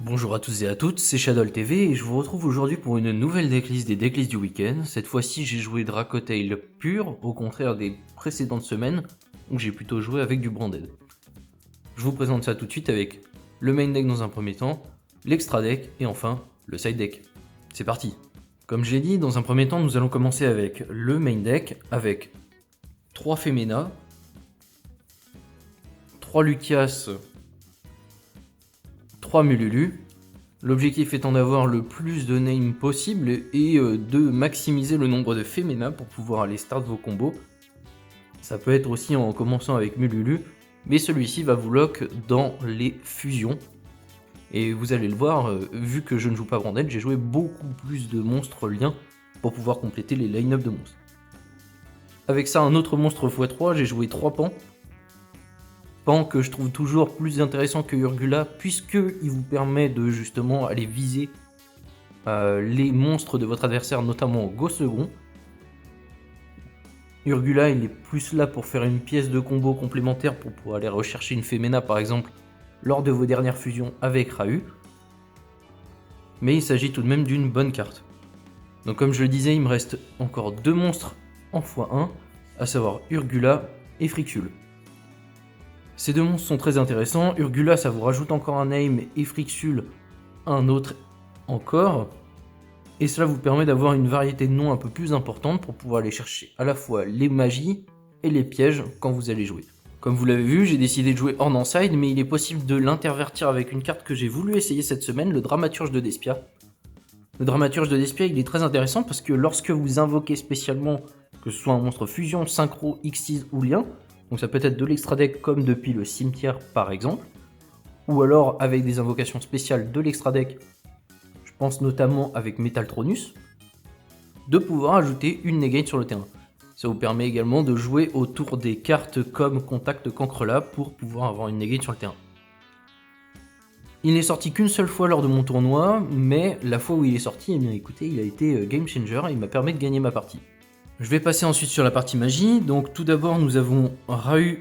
Bonjour à tous et à toutes, c'est Shadow TV et je vous retrouve aujourd'hui pour une nouvelle decklist des decklists du week-end. Cette fois-ci j'ai joué Dracotail pur, au contraire des précédentes semaines, où j'ai plutôt joué avec du Branded. Je vous présente ça tout de suite avec le main deck dans un premier temps, l'extra deck et enfin le side deck. C'est parti. Comme je l'ai dit, dans un premier temps nous allons commencer avec le main deck, avec 3 Femena, 3 Lucias, 3 Mululu. L'objectif étant d'avoir le plus de names possible et de maximiser le nombre de Femena pour pouvoir aller start vos combos. Ça peut être aussi en commençant avec Mululu, mais celui-ci va vous lock dans les fusions. Et vous allez le voir, vu que je ne joue pas Branded, j'ai joué beaucoup plus de monstres liens pour pouvoir compléter les line-up de monstres. Avec ça, un autre monstre x3, j'ai joué 3 pans. Pan que je trouve toujours plus intéressant que Urgula, puisqu'il vous permet de justement aller viser les monstres de votre adversaire, notamment au go second. Urgula, il est plus là pour faire une pièce de combo complémentaire pour pouvoir aller rechercher une Femena par exemple lors de vos dernières fusions avec Rahu. Mais il s'agit tout de même d'une bonne carte. Donc comme je le disais, il me reste encore 2 monstres en x1, à savoir Urgula et Frixule. Ces 2 monstres sont très intéressants. Urgula, ça vous rajoute encore un name et Frixule un autre encore. Et cela vous permet d'avoir une variété de noms un peu plus importante pour pouvoir aller chercher à la fois les magies et les pièges quand vous allez jouer. Comme vous l'avez vu, j'ai décidé de jouer Horde Side, mais il est possible de l'intervertir avec une carte que j'ai voulu essayer cette semaine, le Dramaturge de Despia. Le Dramaturge de Despia, il est très intéressant parce que lorsque vous invoquez spécialement, que ce soit un monstre fusion, synchro, Xyz ou lien, donc ça peut être de l'extra deck comme depuis le cimetière par exemple, ou alors avec des invocations spéciales de l'extra deck, je pense notamment avec Metaltronus, de pouvoir ajouter une negate sur le terrain. Ça vous permet également de jouer autour des cartes comme Contact Cancrela pour pouvoir avoir une negate sur le terrain. Il n'est sorti qu'une seule fois lors de mon tournoi, mais la fois où il est sorti, eh bien écoutez, il a été game changer et il m'a permis de gagner ma partie. Je vais passer ensuite sur la partie magie. Donc tout d'abord nous avons Rahu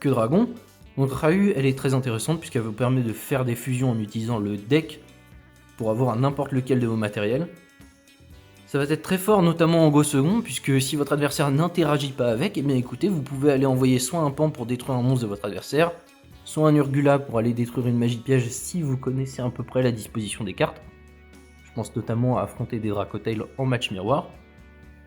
que Dragon. Donc Rahu, elle est très intéressante puisqu'elle vous permet de faire des fusions en utilisant le deck pour avoir n'importe lequel de vos matériels. Ça va être très fort notamment en go second puisque si votre adversaire n'interagit pas avec, eh bien écoutez, vous pouvez aller envoyer soit un pan pour détruire un monstre de votre adversaire, soit un Urgula pour aller détruire une magie de piège si vous connaissez à peu près la disposition des cartes. Je pense notamment à affronter des Dracotail en match miroir.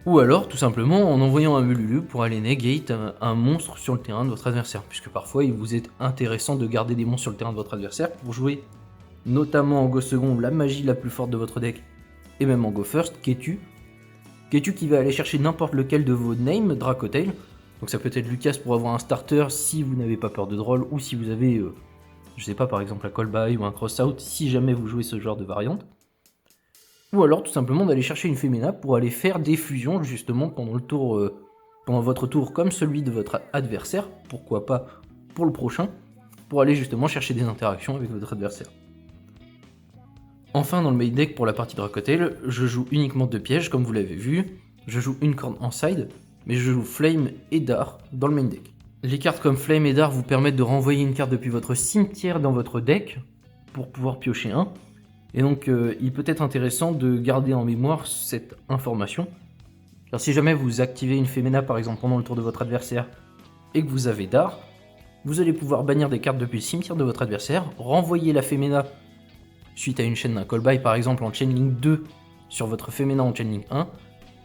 Ou alors, tout simplement, en envoyant un Mululu pour aller negate un monstre sur le terrain de votre adversaire, puisque parfois il vous est intéressant de garder des monstres sur le terrain de votre adversaire pour jouer notamment en go second la magie la plus forte de votre deck, et même en go first, Ketu. Ketu qui va aller chercher n'importe lequel de vos names Dracotail, donc ça peut être Lucias pour avoir un starter si vous n'avez pas peur de droll, ou si vous avez, je sais pas, par exemple un call-by ou un cross-out, si jamais vous jouez ce genre de variante. Ou alors tout simplement d'aller chercher une Femena pour aller faire des fusions justement pendant le tour, pendant votre tour comme celui de votre adversaire, pourquoi pas pour le prochain, pour aller justement chercher des interactions avec votre adversaire. Enfin dans le main deck pour la partie Dracotail, je joue uniquement 2 pièges comme vous l'avez vu, je joue une corne en side, mais je joue Flame et Dar dans le main deck. Les cartes comme Flame et Dar vous permettent de renvoyer une carte depuis votre cimetière dans votre deck pour pouvoir piocher un. Et donc il peut être intéressant de garder en mémoire cette information. Car si jamais vous activez une Femena par exemple pendant le tour de votre adversaire et que vous avez Dar, vous allez pouvoir bannir des cartes depuis le cimetière de votre adversaire, renvoyer la Femena suite à une chaîne d'un call-by par exemple en chaining 2 sur votre Femena en chaining 1,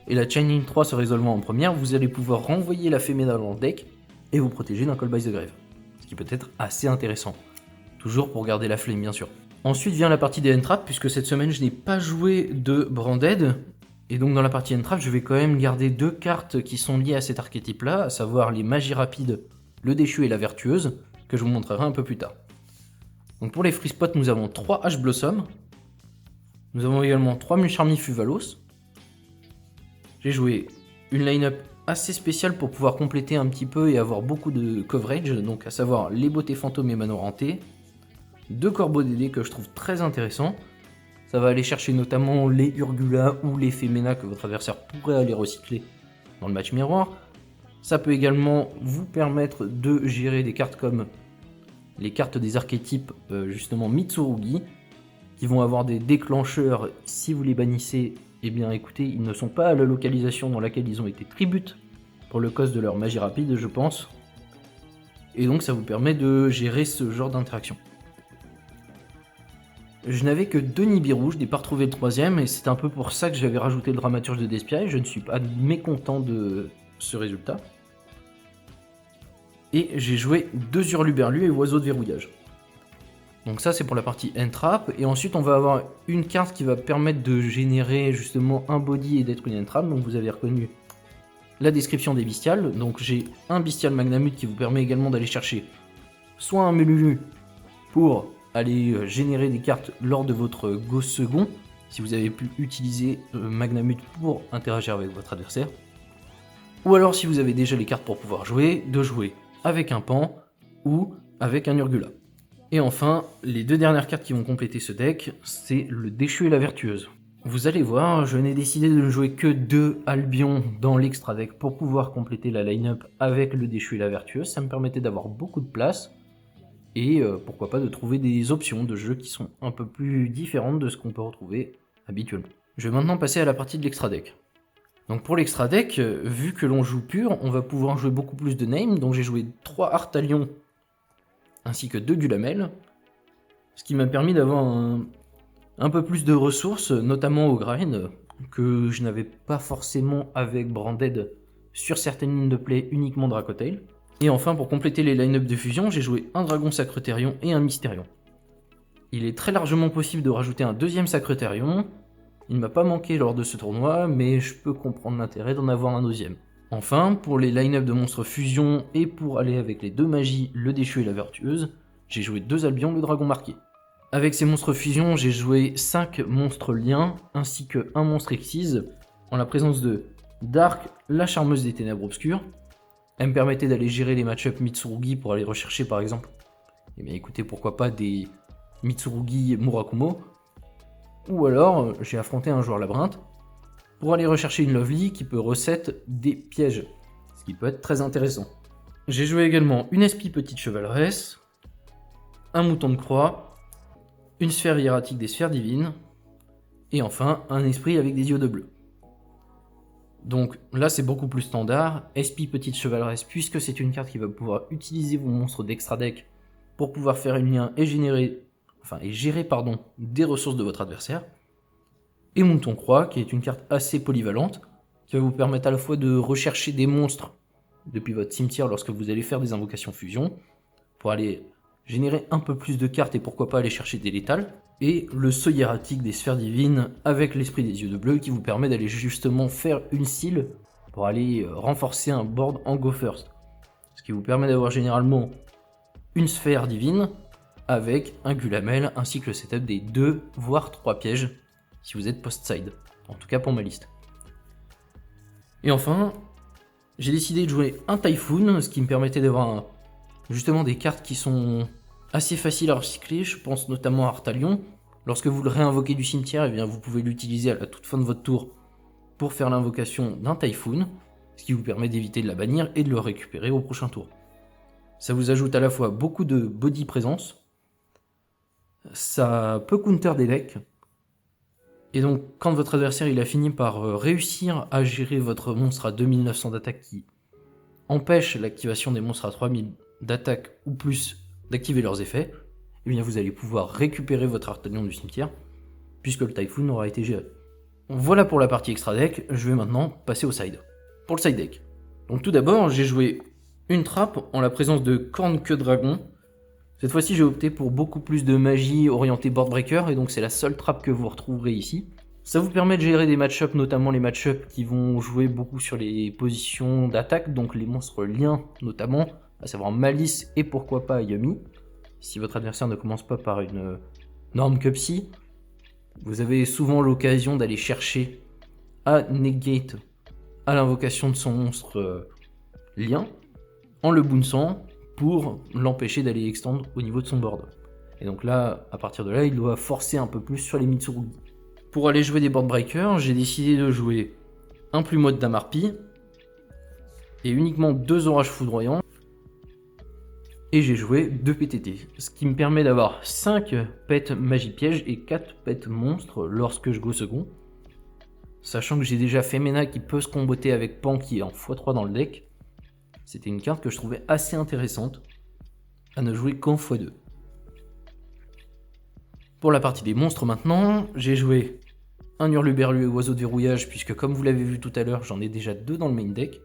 et la chaining 3 se résolvant en première, vous allez pouvoir renvoyer la Femena dans le deck et vous protéger d'un call-by the grave. Ce qui peut être assez intéressant. Toujours pour garder la flame bien sûr. Ensuite vient la partie des Entrap, puisque cette semaine je n'ai pas joué de Branded, et donc dans la partie Entrap je vais quand même garder 2 cartes qui sont liées à cet archétype là, à savoir les magies rapides, le déchu et la vertueuse, que je vous montrerai un peu plus tard. Donc pour les free spots nous avons 3 H Blossom, nous avons également 3 Mulcharmy Fuvalos. J'ai joué une line-up assez spéciale pour pouvoir compléter un petit peu et avoir beaucoup de coverage, donc à savoir les beautés fantômes et Manoranté, 2 corbeaux DD que je trouve très intéressants. Ça va aller chercher notamment les Urgula ou les Femena que votre adversaire pourrait aller recycler dans le match miroir. Ça peut également vous permettre de gérer des cartes comme les cartes des archétypes justement Mitsurugi, qui vont avoir des déclencheurs. Si vous les bannissez, eh bien écoutez, ils ne sont pas à la localisation dans laquelle ils ont été tribut pour le cost de leur magie rapide, je pense. Et donc ça vous permet de gérer ce genre d'interaction. Je n'avais que 2 Nibiru, je n'ai pas retrouvé le troisième, et c'est un peu pour ça que j'avais rajouté le Dramaturge de Despiaille. Je ne suis pas mécontent de ce résultat. Et j'ai joué 2 Hurluberlus et Oiseau de verrouillage. Donc ça c'est pour la partie Entrap, et ensuite on va avoir une carte qui va permettre de générer justement un body et d'être une Entrap. Donc vous avez reconnu la description des bestiales. Donc j'ai un bestial Magnamut qui vous permet également d'aller chercher soit un Melulu pour aller générer des cartes lors de votre go second, si vous avez pu utiliser Magnamut pour interagir avec votre adversaire. Ou alors si vous avez déjà les cartes pour pouvoir jouer, de jouer avec un Pan ou avec un Urgula. Et enfin, les 2 dernières cartes qui vont compléter ce deck, c'est le Déchu et la Vertueuse. Vous allez voir, je n'ai décidé de ne jouer que 2 Albion dans l'extra deck pour pouvoir compléter la line-up avec le Déchu et la Vertueuse. Ça me permettait d'avoir beaucoup de place et pourquoi pas de trouver des options de jeu qui sont un peu plus différentes de ce qu'on peut retrouver habituellement. Je vais maintenant passer à la partie de l'extra deck. Donc pour l'extra deck, vu que l'on joue pur, on va pouvoir jouer beaucoup plus de names. Donc j'ai joué 3 Artalion ainsi que 2 Gulamel, ce qui m'a permis d'avoir un peu plus de ressources, notamment au grind, que je n'avais pas forcément avec Branded sur certaines lignes de play, uniquement Dracotail. Et enfin, pour compléter les line-up de fusion, j'ai joué un Dragon Sacreterion et un Mystérion. Il est très largement possible de rajouter un 2e Sacreterion. Il ne m'a pas manqué lors de ce tournoi, mais je peux comprendre l'intérêt d'en avoir un 2e. Enfin, pour les line-up de monstres fusion et pour aller avec les 2 magies, le Déchu et la Vertueuse, j'ai joué 2 Albion, le Dragon Marqué. Avec ces monstres fusion, j'ai joué 5 monstres liens ainsi que 1 monstre Exise, en la présence de Dark, la Charmeuse des Ténèbres Obscures. Elle me permettait d'aller gérer les match-up Mitsurugi pour aller rechercher par exemple, eh bien écoutez, pourquoi pas des Mitsurugi Murakumo. Ou alors, j'ai affronté un joueur labyrinthe pour aller rechercher une Lovely qui peut reset des pièges, ce qui peut être très intéressant. J'ai joué également une Espie Petite Chevaleresse, un Mouton de Croix, une Sphère Hiératique des Sphères Divines, et enfin un Esprit avec des yeux de bleu. Donc là c'est beaucoup plus standard, Espie Petite Chevaleresse, puisque c'est une carte qui va pouvoir utiliser vos monstres d'extra deck pour pouvoir faire une lien et gérer des ressources de votre adversaire. Et Mouton Croix, qui est une carte assez polyvalente, qui va vous permettre à la fois de rechercher des monstres depuis votre cimetière lorsque vous allez faire des invocations fusion, pour aller générer un peu plus de cartes et pourquoi pas aller chercher des létales, et le Sceau Hiératique des Sphères Divines avec l'Esprit des Yeux de Bleu qui vous permet d'aller justement faire une seal pour aller renforcer un board en Go First. Ce qui vous permet d'avoir généralement une Sphère Divine avec un Gulamel ainsi que le setup des 2 voire 3 pièges si vous êtes post-side, en tout cas pour ma liste. Et enfin, j'ai décidé de jouer un Typhoon, ce qui me permettait d'avoir justement des cartes qui sont assez faciles à recycler. Je pense notamment à Artalion. Lorsque vous le réinvoquez du cimetière, eh bien vous pouvez l'utiliser à la toute fin de votre tour pour faire l'invocation d'un Typhoon, ce qui vous permet d'éviter de la bannir et de le récupérer au prochain tour. Ça vous ajoute à la fois beaucoup de body présence, ça peut counter des decks, et donc quand votre adversaire il a fini par réussir à gérer votre monstre à 2900 d'attaque qui empêche l'activation des monstres à 3000 d'attaque ou plus d'activer leurs effets, eh bien vous allez pouvoir récupérer votre Artalion du cimetière, puisque le Typhoon aura été géré. Voilà pour la partie extra deck, je vais maintenant passer au side. Pour le side deck. Donc tout d'abord, j'ai joué une trappe en la présence de Corne Queue Dragon. Cette fois-ci, j'ai opté pour beaucoup plus de magie orientée board breaker, et donc c'est la seule trappe que vous retrouverez ici. Ça vous permet de gérer des match-ups, notamment les match-ups qui vont jouer beaucoup sur les positions d'attaque, donc les monstres liens notamment, à savoir Malice et pourquoi pas Yumi. Si votre adversaire ne commence pas par une norme Cupsy, vous avez souvent l'occasion d'aller chercher à negate à l'invocation de son monstre lien en le bounçant pour l'empêcher d'aller extendre au niveau de son board. Et donc là, à partir de là, il doit forcer un peu plus sur les Mitsurugi. Pour aller jouer des board breakers, j'ai décidé de jouer un Plumeau d'Amarpi et uniquement 2 Orages Foudroyants Et j'ai joué 2 PTT, ce qui me permet d'avoir 5 pets magie piège et 4 pets monstres lorsque je go second. Sachant que j'ai déjà Femena qui peut se comboter avec Pan qui est en x3 dans le deck. C'était une carte que je trouvais assez intéressante à ne jouer qu'en x2. Pour la partie des monstres maintenant, j'ai joué un Hurluberlu et Oiseau de verrouillage puisque comme vous l'avez vu tout à l'heure, j'en ai déjà 2 dans le main deck.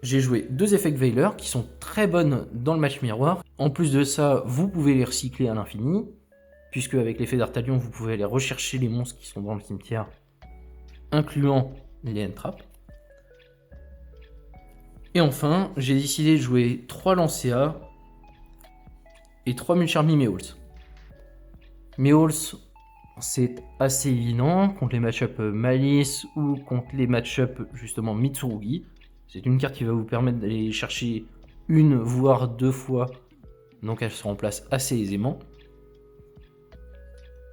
J'ai joué 2 Effect Veiler qui sont très bonnes dans le match miroir. En plus de ça, vous pouvez les recycler à l'infini, puisque avec l'effet d'Artalion, vous pouvez aller rechercher les monstres qui sont dans le cimetière, incluant les Entrap. Et enfin, j'ai décidé de jouer 3 Lancea et 3 Mulcharmy Meowls. Meowls, c'est assez évident contre les match-up Malice ou contre les match-up justement Mitsurugi. C'est une carte qui va vous permettre d'aller chercher 1 voire 2 fois, donc elle se remplace assez aisément.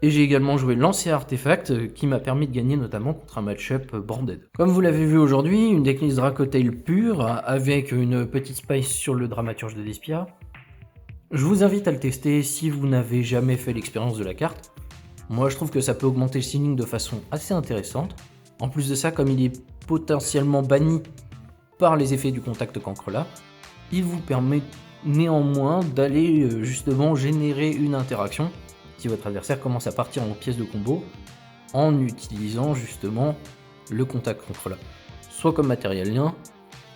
Et j'ai également joué Lancea Artefact qui m'a permis de gagner notamment contre un match-up Branded. Comme vous l'avez vu aujourd'hui, une decklist Dracotail pure avec une petite spice sur le Dramaturge de Despia. Je vous invite à le tester si vous n'avez jamais fait l'expérience de la carte. Moi je trouve que ça peut augmenter le ceiling de façon assez intéressante. En plus de ça, comme il est potentiellement banni par les effets du contact cancre-là, il vous permet néanmoins d'aller justement générer une interaction si votre adversaire commence à partir en pièces de combo en utilisant justement le contact cancre-là. Soit comme matériel lien,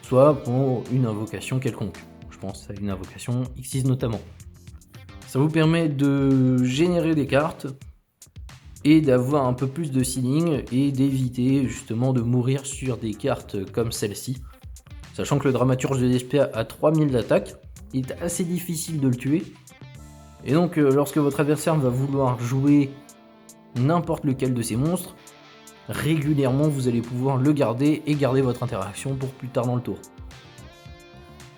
soit pour une invocation quelconque. Je pense à une invocation X6 notamment. Ça vous permet de générer des cartes et d'avoir un peu plus de ceiling et d'éviter justement de mourir sur des cartes comme celle-ci. Sachant que le Dramaturge de Despia a 3000 d'attaque, il est assez difficile de le tuer. Et donc lorsque votre adversaire va vouloir jouer n'importe lequel de ces monstres, régulièrement vous allez pouvoir le garder et garder votre interaction pour plus tard dans le tour.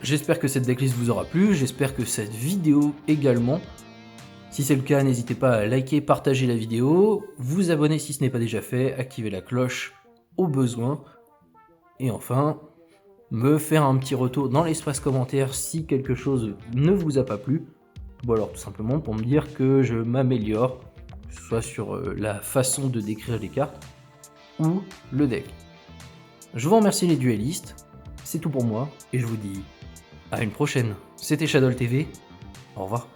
J'espère que cette decklist vous aura plu, j'espère que cette vidéo également. Si c'est le cas, n'hésitez pas à liker, partager la vidéo, vous abonner si ce n'est pas déjà fait, activer la cloche au besoin. Et enfin, me faire un petit retour dans l'espace commentaire si quelque chose ne vous a pas plu. Ou alors tout simplement pour me dire que je m'améliore, que ce soit sur la façon de décrire les cartes ou le deck. Je vous remercie les duellistes, c'est tout pour moi et je vous dis à une prochaine. C'était Shadow TV, au revoir.